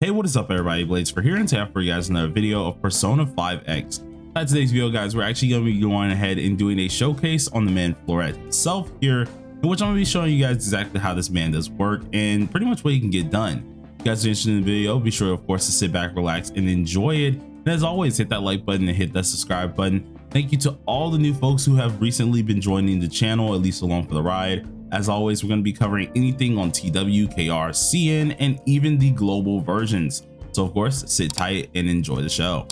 Hey, what is up everybody, Blades for here, and today for you guys another video of Persona 5X. At today's video guys, we're actually going to be going ahead and doing a showcase on the man Flueret himself here, in which I'm going to be showing you guys exactly how this man does work and pretty much what he can get done. If you guys are interested in the video, be sure of course to sit back, relax, and enjoy it. And as always, hit that like button and hit that subscribe button. Thank you to all the new folks who have recently been joining the channel, at least along for the ride. As always, we're going to be covering anything on TW, KR, CN, and even the global versions. So of course, sit tight and enjoy the show.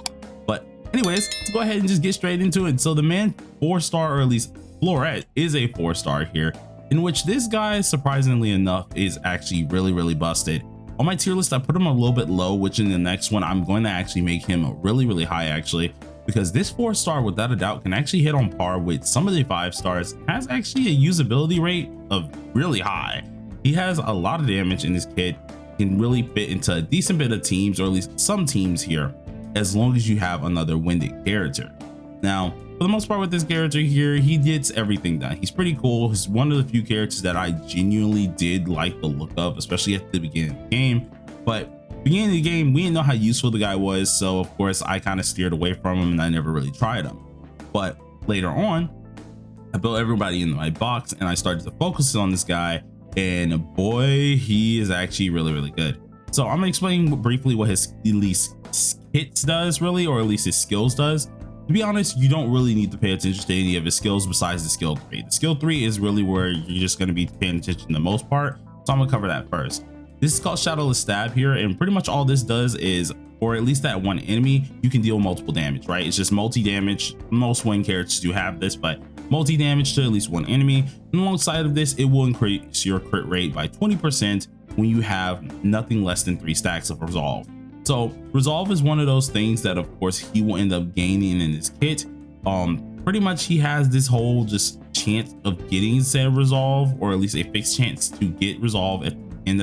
But anyways, let's go ahead and just get straight into it. So the man 4-star, or at least Flueret, is a 4-star here, in which this guy, surprisingly enough, is actually really busted. On my tier list, I put him a little bit low, which in the next one, I'm going to actually make him really high actually, because this 4-star without a doubt can actually hit on par with some of the 5-stars. Has actually a usability rate of really high. He has a lot of damage in his kit, can really fit into a decent bit of teams, or at least some teams here, as long as you have another winded character. Now, for the most part with this character here, he gets everything done. He's pretty cool. He's one of the few characters that I genuinely did like the look of, especially at the beginning of the game. But beginning of the game, we didn't know how useful the guy was, so of course I kind of steered away from him and I never really tried him. But later on, I built everybody in my box and I started to focus on this guy, and boy, he is actually really good. So I'm gonna explain briefly what his at least kits does really, or at least his skills does. To be honest, you don't really need to pay attention to any of his skills besides the skill 3. The skill 3 is really where you're just going to be paying attention the most part, so I'm gonna cover that first. This is called Shadowless Stab here, and pretty much all this does is, or at least that one enemy, you can deal multiple damage, right? It's just multi-damage. Most wing characters do have this, but multi-damage to at least one enemy. And alongside of this, it will increase your crit rate by 20% when you have nothing less than 3 stacks of Resolve. So Resolve is one of those things that of course he will end up gaining in his kit. Pretty much he has this whole just chance of getting said Resolve, or at least a fixed chance to get Resolve at the end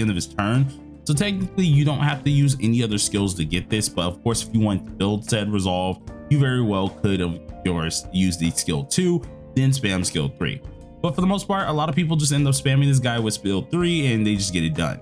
of his turn. So technically you don't have to use any other skills to get this, but of course if you want to build said Resolve, you very well could of course use the skill 2, then spam skill 3. But for the most part, a lot of people just end up spamming this guy with skill 3 and they just get it done.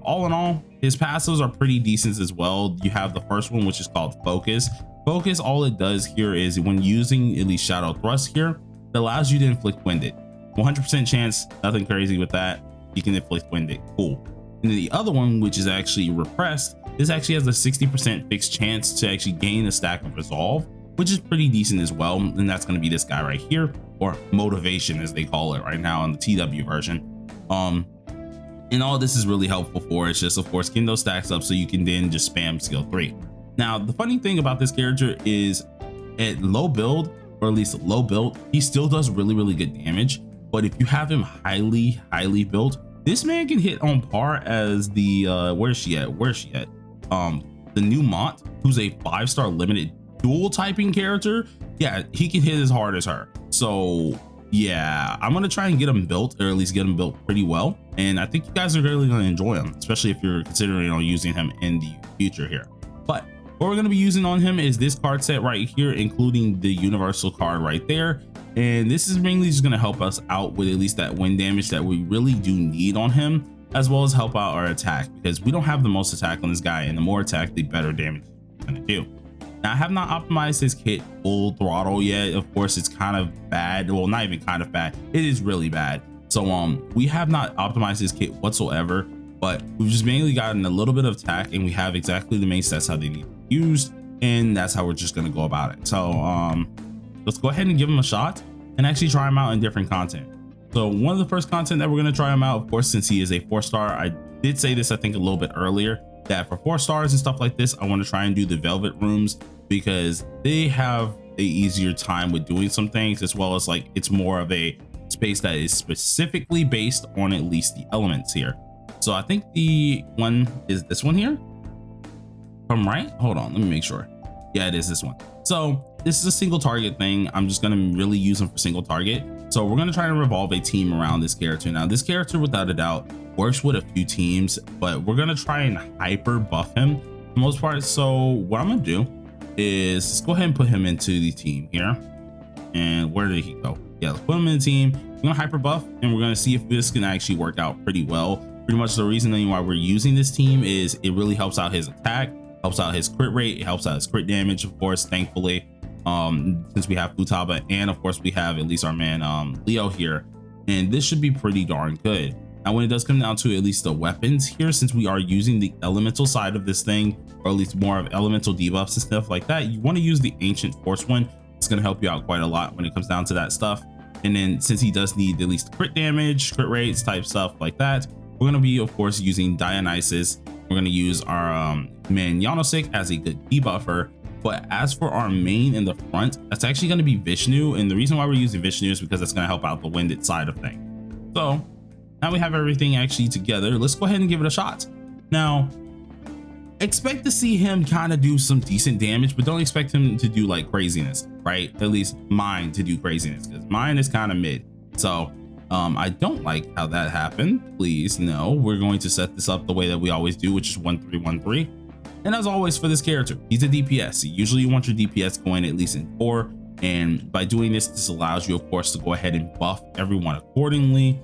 All in all, his passives are pretty decent as well. You have the first one, which is called Focus. Focus, all it does here is when using at least Shadow Thrust here, it allows you to inflict Winded. 100% chance, nothing crazy with that. You can inflict Winded, cool. And then the other one, which is actually Repressed, this actually has a 60% fixed chance to actually gain a stack of Resolve, which is pretty decent as well. And that's going to be this guy right here, or Motivation as they call it right now on the TW version. And all this is really helpful for, it's just of course getting those stacks up so you can then just spam skill 3. Now the funny thing about this character is at low build, or at least low build, he still does really good damage. But if you have him highly built, this man can hit on par as the where's she at the new Mont, who's a 5-star limited dual typing character. Yeah, he can hit as hard as her. So yeah, I'm gonna try and get him built, or at least get him built pretty well, and I think you guys are really gonna enjoy him, especially if you're considering on using him in the future here. But what we're gonna be using on him is this card set right here, including the universal card right there, and this is mainly just gonna help us out with at least that wind damage that we really do need on him, as well as help out our attack, because we don't have the most attack on this guy, and the more attack the better damage it's gonna do. Now, I have not optimized his kit full throttle yet. Of course, it's kind of bad. Well, not even kind of bad. It is really bad. So we have not optimized his kit whatsoever, but we've just mainly gotten a little bit of attack, and we have exactly the main stats how they need to be used, and that's how we're just going to go about it. So let's go ahead and give him a shot and actually try him out in different content. So one of the first content that we're going to try him out, of course, since he is a 4-star, I did say this I think a little bit earlier, that for 4 stars and stuff like this, I want to try and do the Velvet rooms, because they have a easier time with doing some things, as well as like it's more of a space that is specifically based on at least the elements here. So I think the one is this one here. I'm right, hold on, let me make sure. Yeah, it is this one. So this is a single target thing. I'm just going to really use them for single target. So we're going to try and revolve a team around this character. Now this character without a doubt works with a few teams, but we're going to try and hyper buff him for the most part. So what I'm going to do is let's go ahead and put him into the team here. And where did he go? Yeah, let's put him in the team. We're gonna hyper buff, and we're gonna see if this can actually work out pretty well. Pretty much the reason why we're using this team is it really helps out his attack, helps out his crit rate, it helps out his crit damage, of course, thankfully, since we have Futaba, and of course we have at least our man Leo here, and this should be pretty darn good. Now when it does come down to at least the weapons here, since we are using the elemental side of this thing, or at least more of elemental debuffs and stuff like that, you want to use the ancient force one. It's going to help you out quite a lot when it comes down to that stuff. And then since he does need at least crit damage, crit rates type stuff like that, we're going to be of course using Dionysus. We're going to use our man Yanosik as a good debuffer. But as for our main in the front, that's actually going to be Vishnu, and the reason why we're using Vishnu is because it's going to help out the winded side of things. So now we have everything actually together. Let's go ahead and give it a shot. Now expect to see him kind of do some decent damage, but don't expect him to do like craziness, right? At least mine to do craziness, because mine is kind of mid. So I don't like how that happened. Please no, we're going to set this up the way that we always do, which is 1-3-1-3. And as always for this character, he's a DPS. So usually you want your DPS going at least in 4, and by doing this allows you of course to go ahead and buff everyone accordingly,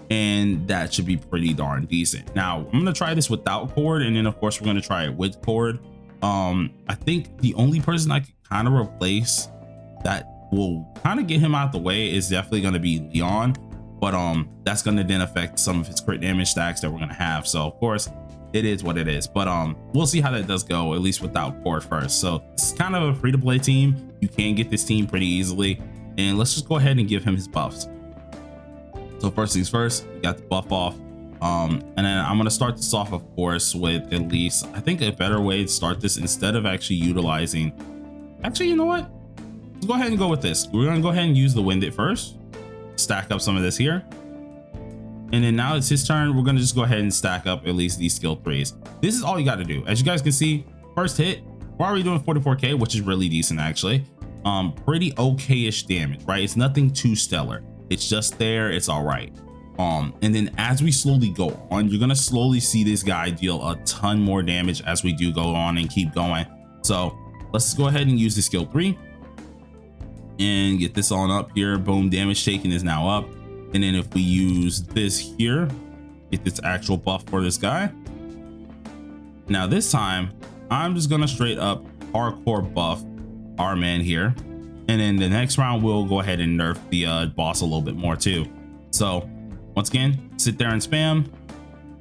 and that should be pretty darn decent. Now I'm going to try this without cord, and then of course we're going to try it with cord. I think the only person I could kind of replace that will kind of get him out the way is definitely going to be Leon, but that's going to then affect some of his crit damage stacks that we're going to have. So of course it is what it is, but we'll see how that does go, at least without cord first. So it's kind of a free to play team. You can get this team pretty easily, and let's just go ahead and give him his buffs. So first things first, we got the buff off, and then I'm going to start this off of course with at least, I think a better way to start this, instead of actually utilizing, actually you know what, let's go ahead and go with this. We're going to go ahead and use the winded first, stack up some of this here, and then now it's his turn. We're going to just go ahead and stack up at least these skill 3s. This is all you got to do. As you guys can see, first hit, we're already doing 44k, which is really decent actually. Pretty okay-ish damage, right? It's nothing too stellar. It's just there, it's all right. And then as we slowly go on, you're gonna slowly see this guy deal a ton more damage as we do go on and keep going. So let's go ahead and use the skill 3 and get this on up here. Boom, damage taken is now up. And then if we use this here, get this actual buff for this guy. Now this time I'm just gonna straight up hardcore buff our man here, and then the next round we'll go ahead and nerf the boss a little bit more too. So once again, sit there and spam.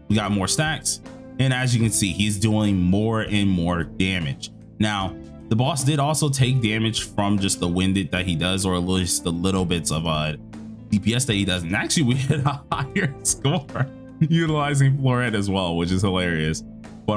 We got more stacks, and as you can see, he's doing more and more damage. Now the boss did also take damage from just the winded that he does, or at least the little bits of DPS that he does, and actually we hit a higher score utilizing Flueret as well, which is hilarious. But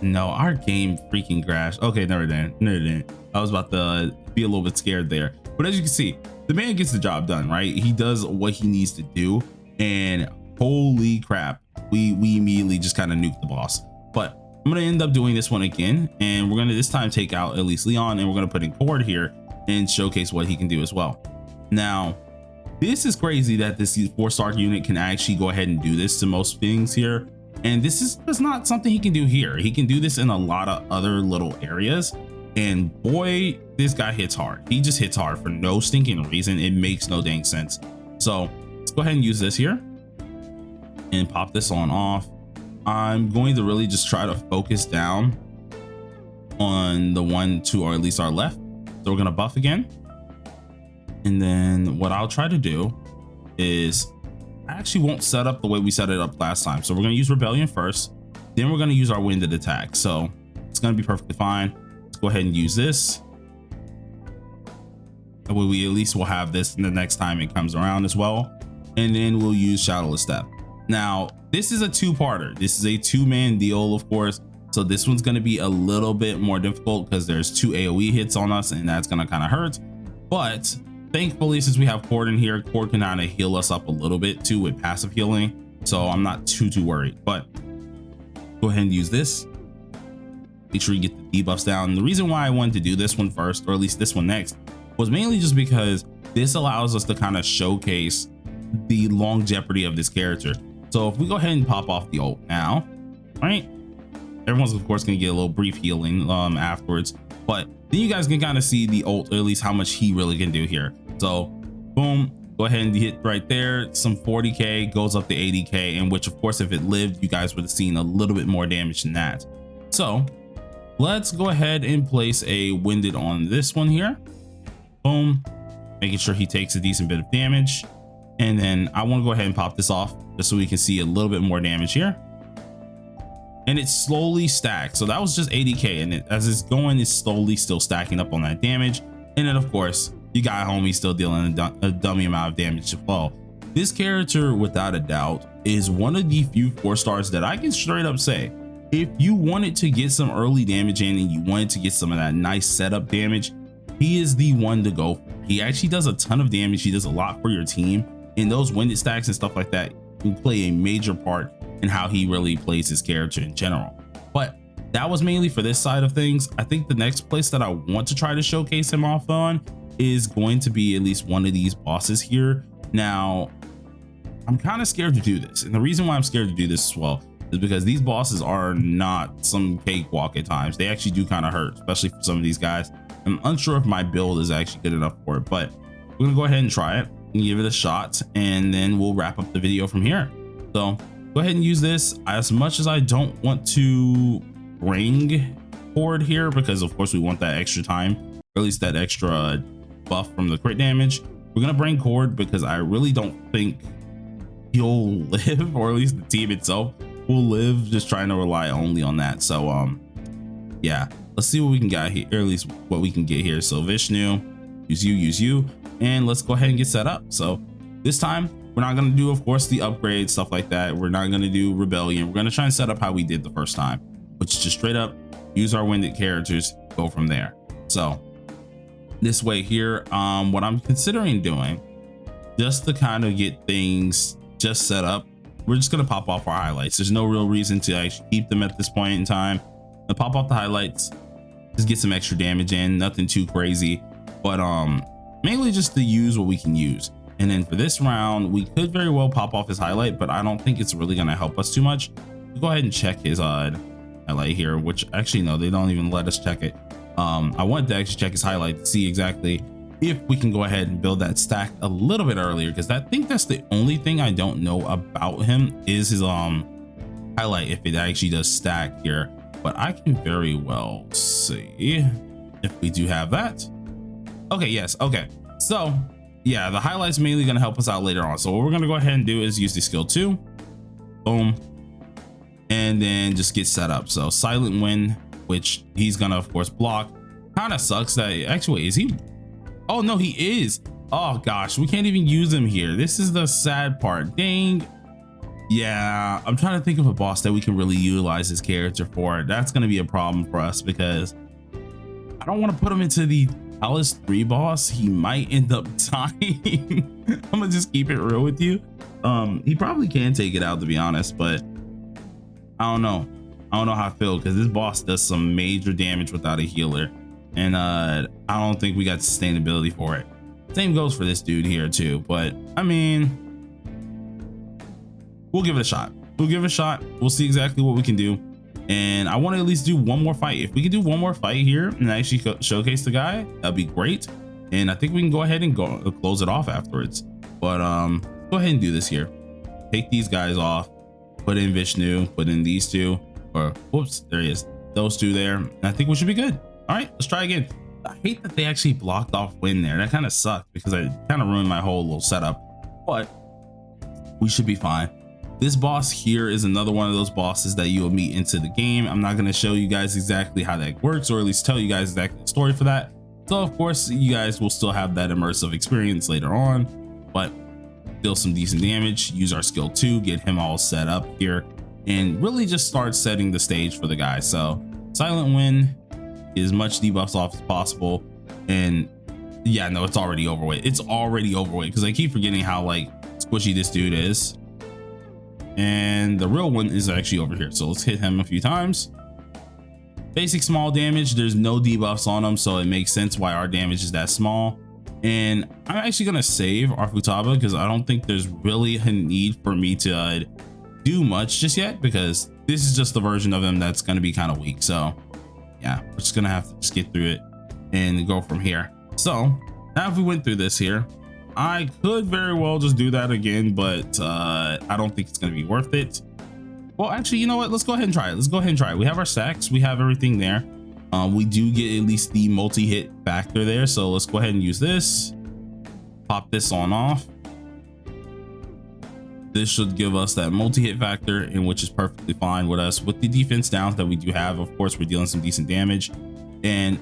no, our game freaking crashed. Okay, never did. I was about to be a little bit scared there, but as you can see, the man gets the job done, right? He does what he needs to do, and holy crap, we immediately just kind of nuked the boss. But I'm gonna end up doing this one again, and we're gonna this time take out at least Leon, and we're gonna put in cord here and showcase what he can do as well. Now this is crazy that this 4-star unit can actually go ahead and do this to most things here, and this is just not something he can do here. He can do this in a lot of other little areas, and boy, this guy hits hard. He just hits hard for no stinking reason. It makes no dang sense. So let's go ahead and use this here and pop this on off. I'm going to really just try to focus down on the one to, or at least our left. So we're gonna buff again, and then what I'll try to do is I actually won't set up the way we set it up last time. So we're gonna use Rebellion first, then we're gonna use our winded attack. So it's gonna be perfectly fine. Let's go ahead and use this. That way we at least will have this the next time it comes around as well. And then we'll use Shadowless Step. Now this is a 2-parter. This is a 2-man deal, of course. So this one's gonna be a little bit more difficult because there's 2 AoE hits on us, and that's gonna kind of hurt. But thankfully, since we have cord in here, cord can kind of heal us up a little bit too with passive healing, so I'm not too worried. But go ahead and use this. Make sure you get the debuffs down. The reason why I wanted to do this one first, or at least this one next, was mainly just because this allows us to kind of showcase the longevity of this character. So if we go ahead and pop off the ult now, right, everyone's of course gonna get a little brief healing afterwards, but then you guys can kind of see the ult, or at least how much he really can do here. So boom, Go ahead and hit right there, some 40k goes up to 80k, and which of course if it lived, you guys would have seen a little bit more damage than that. So let's go ahead and place a winded on this one here. Boom, making sure he takes a decent bit of damage. And then I want to go ahead and pop this off just so we can see a little bit more damage here. And it slowly stacks. So that was just 80k, and as it's going, it's slowly still stacking up on that damage. And then of course you got homie still dealing a dummy amount of damage as well. This character without a doubt is one of the few 4 stars that I can straight up say, if you wanted to get some early damage in and you wanted to get some of that nice setup damage, he is the one to go for. He actually does a ton of damage. He does a lot for your team, and those winded stacks and stuff like that can play a major part in how he really plays his character in general. But that was mainly for this side of things. I think the next place that I want to try to showcase him off on is going to be at least one of these bosses here. Now I'm kind of scared to do this, and the reason why I'm scared to do this as well is because these bosses are not some cakewalk at times. They actually do kind of hurt, especially for some of these guys. I'm unsure if my build is actually good enough for it, but we're gonna go ahead and try it and give it a shot, and then we'll wrap up the video from here. So go ahead and use this. As much as I don't want to bring forward here, because of course we want that extra time, or at least that extra buff from the crit damage, we're gonna bring cord because I really don't think he'll live, or at least the team itself will live, just trying to rely only on that. So yeah, let's see what we can get here, or at least what we can get here. So Vishnu, use you, and let's go ahead and get set up. So this time we're not going to do, of course, the upgrade stuff like that. We're not going to do rebellion. We're going to try and set up how we did the first time, which is just straight up use our winded characters, go from there. So this way here, what I'm considering doing, just to kind of get things just set up, we're just going to pop off our highlights. There's no real reason to actually keep them at this point in time. I'll pop off the highlights, just get some extra damage in, nothing too crazy, but mainly just to use what we can use. And then for this round, we could very well pop off his highlight, but I don't think it's really going to help us too much. We'll go ahead and check his highlight here, which actually, no, they don't even let us check it. I wanted to actually check his highlight to see exactly if we can go ahead and build that stack a little bit earlier, because I think that's the only thing I don't know about him is his highlight, if it actually does stack here. But I can very well see if we do have that. Okay, yes, okay. So yeah, the highlight's mainly going to help us out later on. So what we're going to go ahead and do is use the skill 2. Boom. And then just get set up. So silent wind, which he's going to of course block. Kind of sucks that, actually, wait, is he? Oh no, he is. Oh gosh, we can't even use him here. This is the sad part. Dang. Yeah, I'm trying to think of a boss that we can really utilize his character for. That's going to be a problem for us, because I don't want to put him into the Palace 3 boss. He might end up dying. I'm gonna just keep it real with you. He probably can take it out, to be honest, but I don't know how I feel, because this boss does some major damage without a healer, and I don't think we got sustainability for it. Same goes for this dude here too, but I mean, we'll give it a shot. We'll see exactly what we can do. And I want to at least do one more fight. If we can do one more fight here and actually showcase the guy, that'd be great. And I think we can go ahead and close it off afterwards. But go ahead and do this here. Take these guys off, put in Vishnu, put in these two, or whoops, there he is. Those two there. And I think we should be good. All right, let's try again. I hate that they actually blocked off wind there. That kind of sucked, because I kind of ruined my whole little setup. But we should be fine. This boss here is another one of those bosses that you will meet into the game. I'm not going to show you guys exactly how that works, or at least tell you guys exactly the story for that. So of course you guys will still have that immersive experience later on, but deal some decent damage, use our skill 2, get him all set up here, and really just start setting the stage for the guy. So silent wind, get as much debuffs off as possible. And yeah, no, it's already overweight. It's already overweight, because I keep forgetting how like squishy this dude is. And the real one is actually over here, so let's hit him a few times. Basic small damage, there's no debuffs on him, so it makes sense why our damage is that small. And I'm actually gonna save our Futaba, because I don't think there's really a need for me to do much just yet, because this is just the version of him that's gonna be kind of weak. So yeah, we're just gonna have to just get through it and go from here. So now if we went through this here, I could very well just do that again, but I don't think it's going to be worth it. Well, actually, you know what? Let's go ahead and try it. Let's go ahead and try it. We have our stacks. We have everything there. We do get at least the multi-hit factor there. So let's go ahead and use this. Pop this on off. This should give us that multi-hit factor, and which is perfectly fine with us. With the defense downs that we do have, of course, we're dealing some decent damage, and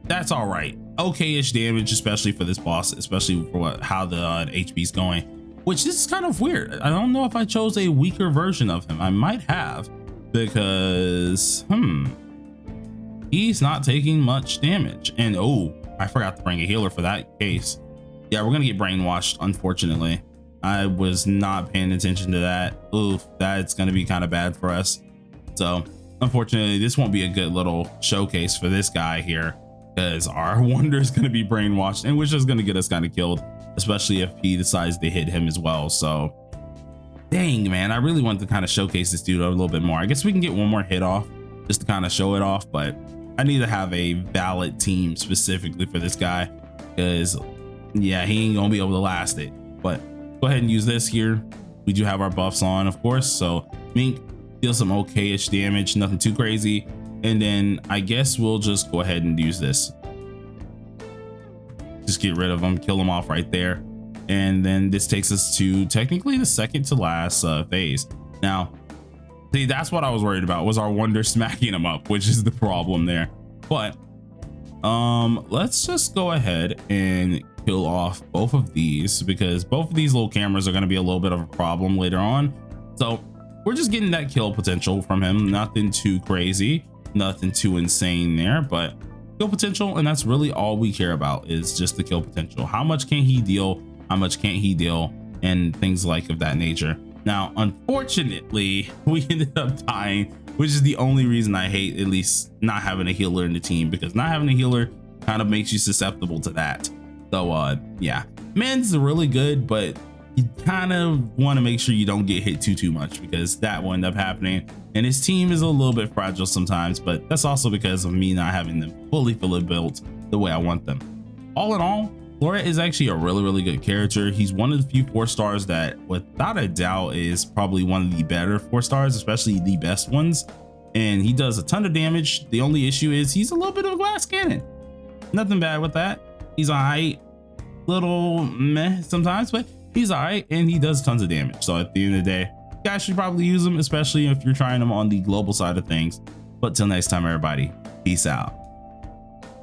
that's all right. Okay-ish damage, especially for this boss, especially for how the HP is going, which is kind of weird. I don't know if I chose a weaker version of him. I might have, because he's not taking much damage. And oh, I forgot to bring a healer for that case. Yeah, we're gonna get brainwashed, unfortunately. I was not paying attention to that. Oof, that's gonna be kind of bad for us. So unfortunately, this won't be a good little showcase for this guy here, because our wonder is gonna be brainwashed, and which is gonna get us kind of killed, especially if he decides to hit him as well. So dang, man, I really want to kind of showcase this dude a little bit more. I guess we can get one more hit off just to kind of show it off, but I need to have a valid team specifically for this guy, because yeah, he ain't gonna be able to last it. But go ahead and use this here. We do have our buffs on, of course, so Mink deals some okay-ish damage, nothing too crazy. And then I guess we'll just go ahead and use this. Just get rid of him, kill him off right there. And then this takes us to technically the second to last phase. Now, see, that's what I was worried about, was our wonder smacking him up, which is the problem there. But let's just go ahead and kill off both of these, because both of these little cameras are going to be a little bit of a problem later on. So we're just getting that kill potential from him. Nothing too crazy, nothing too insane there, but kill potential. And that's really all we care about, is just the kill potential. How much can he deal? How much can't he deal? And things like of that nature. Now, unfortunately, we ended up dying, which is the only reason I hate at least not having a healer in the team, because not having a healer kind of makes you susceptible to that. So yeah, Man's really good, but you kind of want to make sure you don't get hit too much, because that will end up happening. And his team is a little bit fragile sometimes, but that's also because of me not having them fully built the way I want them. All in all, Flueret is actually a really good character. He's one of the few 4-stars that without a doubt is probably one of the better 4-stars, especially the best ones. And he does a ton of damage. The only issue is he's a little bit of a glass cannon. Nothing bad with that. He's alright, little meh sometimes, but he's alright, and he does tons of damage. So at the end of the day, you guys should probably use him, especially if you're trying him on the global side of things. But till next time, everybody, peace out.